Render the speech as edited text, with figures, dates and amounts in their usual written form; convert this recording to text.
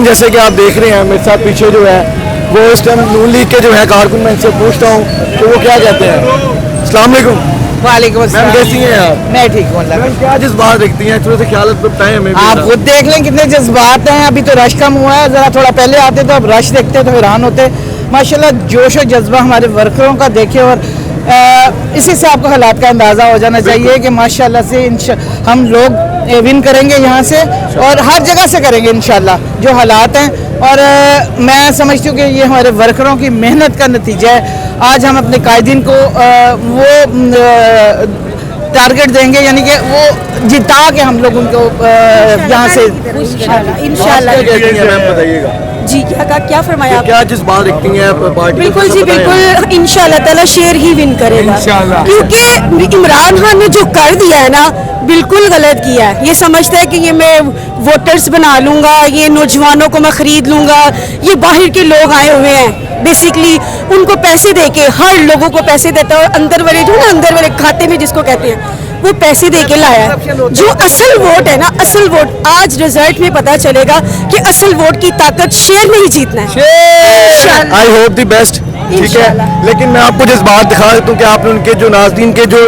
جیسے کہ آپ دیکھ رہے ہیں میرے ساتھ پیچھے جو ہے وہ اس ٹائم نون لیگ کے جو ہے کارکن، میں ان سے پوچھتا ہوں تو وہ کیا کہتے ہیں. السلام علیکم. وعلیکم السلام. کیسی ہیں آپ؟ میں ٹھیک ہوں اللہ. کیا جذبات رکھتی ہیں؟ تھوڑے سے خیالات بتائیں ہمیں. آپ خود دیکھ لیں کتنے جذبات ہیں. ابھی تو رش کم ہوا ہے, ذرا تھوڑا پہلے آتے تو اب رش دیکھتے تو حیران ہوتے. ماشاءاللہ جوش و جذبہ ہمارے ورکروں کا دیکھے, اور اسی سے آپ کو حالات کا اندازہ ہو جانا چاہیے کہ ماشاءاللہ سے ہم لوگ ون کریں گے یہاں سے, اور ہر جگہ سے کریں گے انشاءاللہ جو حالات ہیں. اور میں سمجھتی ہوں کہ یہ ہمارے ورکروں کی محنت کا نتیجہ ہے. آج ہم اپنے قائدین کو وہ ٹارگٹ دیں گے, یعنی کہ وہ جتا کے ہم لوگ ان کو یہاں سے انشاءاللہ. بتائیے گا جی کیا فرمایا آپ؟ کیا جذبات رکھتی ہیں پارٹی؟ بالکل جی بالکل, انشاءاللہ تعالیٰ شیر ہی ون کرے گا, کیونکہ عمران خان نے جو کر دیا ہے نا بالکل غلط کیا ہے. یہ سمجھتا ہے کہ یہ میں ووٹرز بنا لوں گا, یہ نوجوانوں کو میں خرید لوں گا. یہ باہر کے لوگ آئے ہوئے ہیں بیسکلی, ان کو پیسے دے کے, ہر لوگوں کو پیسے دیتا ہے, اور اندر والے جو نا اندر والے کھاتے میں جس کو کہتے ہیں وہ پیسے دے کے لایا ہے. جو اصل ووٹ ہے نا, اصل ووٹ آج رزلٹ میں پتا چلے گا کہ اصل ووٹ کی طاقت شیر میں ہی جیتنا ہے. I hope the best. ٹھیک ہے, لیکن میں آپ کو جذبات دکھا دیتا ہوں کہ آپ نے ان کے جو ناظرین کے جو